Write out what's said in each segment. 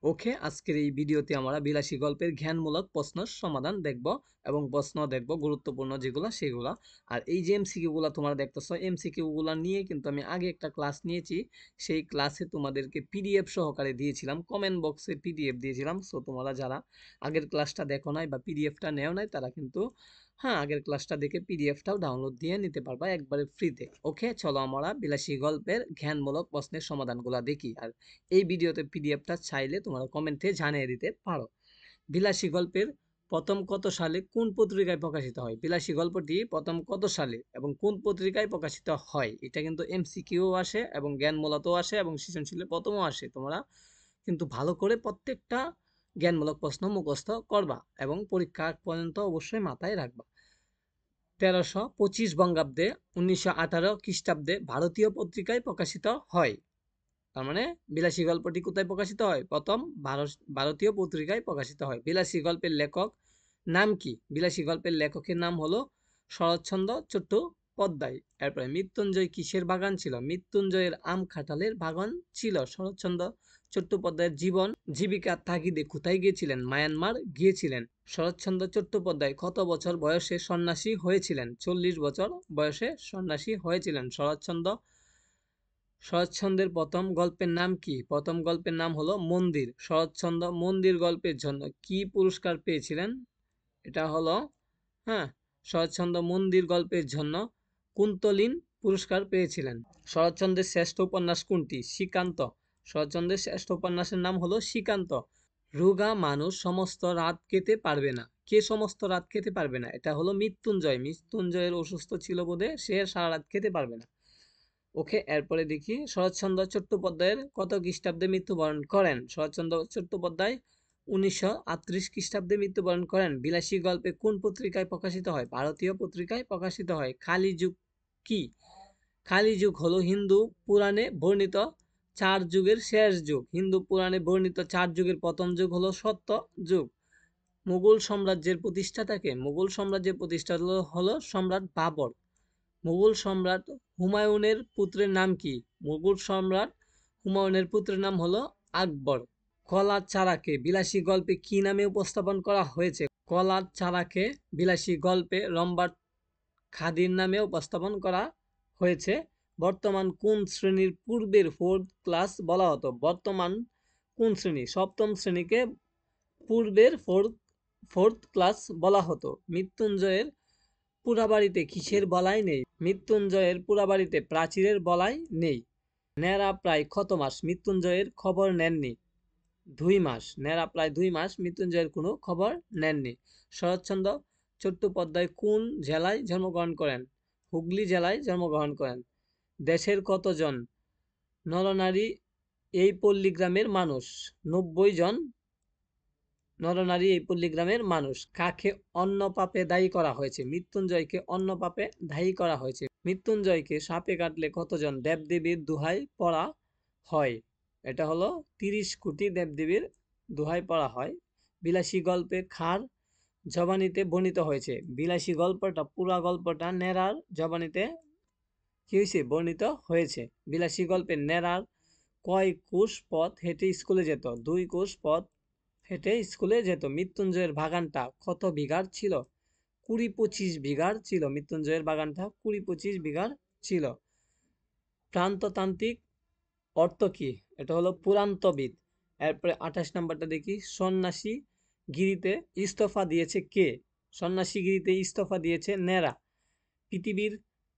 ওকে, আজকের এই ভিডিওতে আমরা বিলাসী গল্পের জ্ঞানমূলক প্রশ্নের সমাধান দেখব এবং প্রশ্ন দেখব গুরুত্বপূর্ণ যেগুলো সেগুলা। আর এই যে এমসিকিউ গুলা তোমরা দেখতেছো, এমসিকিউ গুলা নিয়ে কিন্তু আমি আগে একটা ক্লাস নিয়েছি। সেই ক্লাসে তোমাদেরকে পিডিএফ সহকারে দিয়েছিলাম, কমেন্ট বক্সে পিডিএফ দিয়েছিলাম। সো তোমরা যারা আগের ক্লাসটা দেখো নাই বা পিডিএফটা নেও নাই তারা কিন্তু আগের ক্লাসটা দেখে পিডিএফটাও ডাউনলোড দিয়ে নিতে পারবা একবারে ফ্রিতে। ওকে, চলো আমরা বিলাসী গল্পের জ্ঞানমূলক প্রশ্নের সমাধানগুলা দেখি। আর এই ভিডিওতে পিডিএফটা চাইলে তোমরা কমেন্টে জানিয়ে দিতে পারো। বিলাসী গল্পের প্রথম কত সালে কোন পত্রিকায় প্রকাশিত হয়? বিলাসী গল্পটি প্রথম কত সালে এবং কোন পত্রিকায় প্রকাশিত হয়? এটা কিন্তু এমসিকিউ আসে এবং জ্ঞানমূলকও আসে এবং সৃজনশীলের প্রথমও আসে। তোমরা কিন্তু ভালো করে প্রত্যেকটা জ্ঞানমূলক প্রশ্ন মুখস্থ করবা এবং পরীক্ষা পর্যন্ত অবশ্যই মাথায় রাখবা। 1325 বঙ্গাব্দে 1918 খ্রিস্টাব্দে ভারতীয় পত্রিকায় প্রকাশিত হয়। তার মানে বিলাসী গল্পটি কোথায় প্রকাশিত হয়? প্রথম ভারতীয় পত্রিকায় প্রকাশিত হয়। বিলাসী গল্পের লেখক নাম কি? বিলাসী গল্পের লেখকের নাম হলো শরৎচন্দ্র চট্টোপাধ্যায়। এরপরে মৃত্যুঞ্জয় কিসের বাগান ছিল? মৃত্যুঞ্জয়ের আম কাঁঠালের বাগান ছিল। শরৎচন্দ্র চট্টোপাধ্যায়ের জীবন জীবিকার তাগিদে কোথায় গিয়েছিলেন? মায়ানমার গিয়েছিলেন। শরৎচন্দ্র চট্টোপাধ্যায় কত বছর বয়সে সন্ন্যাসী হয়েছিলেন? 40 বছর বয়সে সন্ন্যাসী হয়েছিলেন শরৎচন্দ্রের প্রথম গল্পের নাম কি? প্রথম গল্পের নাম হলো মন্দির। শরৎচন্দ্র মন্দির গল্পের জন্য কি পুরস্কার পেয়েছিলেন? এটা হলো হ্যাঁ শরৎচন্দ্র মন্দির গল্পের জন্য কুন্তলিন পুরস্কার পেয়েছিলেন। শরৎচন্দ্রের শ্রেষ্ঠ উপন্যাস কোনটি? শ্রীকান্ত। শরৎচন্দ্রের শ্রেষ্ঠ উপন্যাসের নাম হলো শ্রীকান্ত। রোগা মানুষ সমস্ত রাত খেতে পারবে না। কে সমস্ত রাত খেতে পারবে না? এটা হলো মৃত্যুঞ্জয়। মৃত্যুঞ্জয়ের অসুস্থ ছিল বোধে, সে সারা রাত খেতে পারবে না। ওকে, এরপরে দেখি শরৎচন্দ্র চট্টোপাধ্যায়ের কত খ্রিস্টাব্দে মৃত্যুবরণ করেন? শরৎচন্দ্র চট্টোপাধ্যায় 1938 খ্রিস্টাব্দে মৃত্যুবরণ করেন। বিলাসী গল্পে কোন পত্রিকায় প্রকাশিত হয়? ভারতীয় পত্রিকায় প্রকাশিত হয়। কালীযুগ কি? কালীযুগ হলো হিন্দু পুরাণে বর্ণিত 4 যুগের শেষ যুগ। হিন্দু পুরাণে বর্ণিত 4 যুগের প্রথম যুগ হলো সত্য যুগ। মুঘল সাম্রাজ্যের প্রতিষ্ঠাতাকে? মুঘল সাম্রাজ্যের প্রতিষ্ঠাতা হলো সম্রাট বাবর। মুঘল সম্রাট হুমায়ুনের পুত্রের নাম কি? মুঘল সম্রাট হুমায়ুনের পুত্রের নাম হলো আকবর। কলার চারাকে বিলাসী গল্পে কি নামে উপস্থাপন করা হয়েছে? কলার চারাকে বিলাসী গল্পে রম্বার খাদির নামে উপস্থাপন করা হয়েছে। বর্তমান কোন শ্রেণীর পূর্বের ফোর্থ ক্লাস বলা হতো? বর্তমান কোন শ্রেণী? সপ্তম শ্রেণীকে পূর্বের ফোর্থ ক্লাস বলা হতো। মৃত্যুঞ্জয়ের পুরাবাড়িতে কিসের বলাই নেই? মৃত্যুঞ্জয়ের পুরাবাড়িতে প্রাচীরের বলাই নেই। ন্যাড়া প্রায় কত মাস মৃত্যুঞ্জয়ের খবর নেননি? 2 মাস। ন্যাড়া প্রায় 2 মাস মৃত্যুঞ্জয়ের কোনো খবর নেননি। শরৎচন্দ্র চট্টোপাধ্যায় কোন জেলায় জন্মগ্রহণ করেন? হুগলি জেলায় জন্মগ্রহণ করেন। দেশের কতজন নরনারী এই পল্লীগ্রামের মানুষ? 90 জন নরনারী এই পল্লীগ্রামের মানুষ। কাকে অন্য পাপে দায়ী করা হয়েছে? মৃত্যুঞ্জয়কে অন্য পাপে দায়ী করা হয়েছে। মৃত্যুঞ্জয়কে সাপে কাটলে কতজন দেবদেবীর দোহাই পড়া হয়? এটা হলো 30 কোটি দেবদেবীর দোহাই পড়া হয়। বিলাসী গল্পে খার জবানিতে বর্ণিত হয়েছে। বিলাসী গল্পটা পুরা গল্পটা নেড়ার জবানিতে কি হয়েছে? বর্ণিত হয়েছে। বিলাসী গল্পে নেড়ার কয় কোষ পথ হেঁটে স্কুলে যেত? 2 কোষ পথ হেঁটে স্কুলে যেত। মৃত্যুঞ্জয়ের বাগানটা কত বিঘার ছিল? 20-25 বিঘার ছিল। মৃত্যুঞ্জয়ের বাগানটা 20-25 বিঘার ছিল। প্রান্ততান্ত্রিক অর্থ কি? এটা হলো পুরান্তবিদ। এরপরে 28 নাম্বারটা দেখি। সন্ন্যাসী গিরিতে ইস্তফা দিয়েছে কে? সন্ন্যাসী গিরিতে ইস্তফা দিয়েছে নেড়া। পৃথিবীর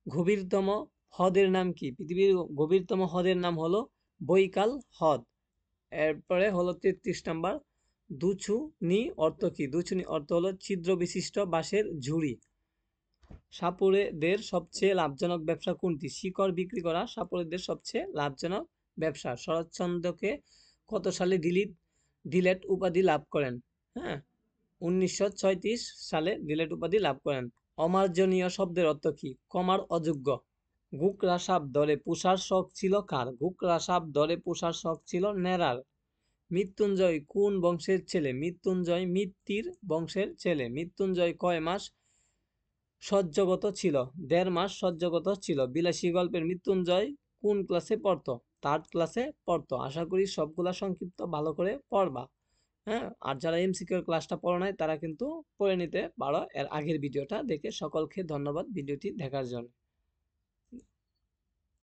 গভীরতম হ্রদের নাম কি? পৃথিবীর গভীরতম হ্রদের নাম হলো বৈকাল হ্রদ। এরপরে হলো 33 নাম্বার। দুছুনি অর্থ কি? দুছুনি অর্থ হলো ছিদ্র বিশিষ্ট বাঁশের ঝুড়ি। সাপুড়েদের সবচেয়ে লাভজনক ব্যবসা কোনটি? শিকড় বিক্রি করা সাপুড়েদের সবচেয়ে লাভজনক ব্যবসা। শরৎচন্দ্রকে কত সালে ডিলেট উপাধি লাভ করেন? 1936 সালে ডিলেট উপাধি লাভ করেন। অমার্জনীয় শব্দের অর্থ কি? কমার অযোগ্য। ঘুকরা সাপ ধরে পোষার শখ ছিল কার? ঘুকরা সাপ ধরে পোষার শখ ছিল নেড়ার। মৃত্যুঞ্জয় কোন বংশের ছেলে? মৃত্যুঞ্জয় মিত্তির বংশের ছেলে। মৃত্যুঞ্জয় কয় মাস সহ্যগত ছিল? 1.5 মাস সহ্যগত ছিল। বিলাসী গল্পের মৃত্যুঞ্জয় কোন ক্লাসে পড়তো? থার্ড ক্লাসে পড়তো। আশা করি সবগুলা সংক্ষিপ্ত ভালো করে পড়বা। হ্যাঁ, আর যারা এমসিকিউ ক্লাসটা পড়ো নাই তারা কিন্তু পড়ে নিতে পারো এর আগের ভিডিওটা দেখে। সকলকে ধন্যবাদ ভিডিওটি দেখার জন্য।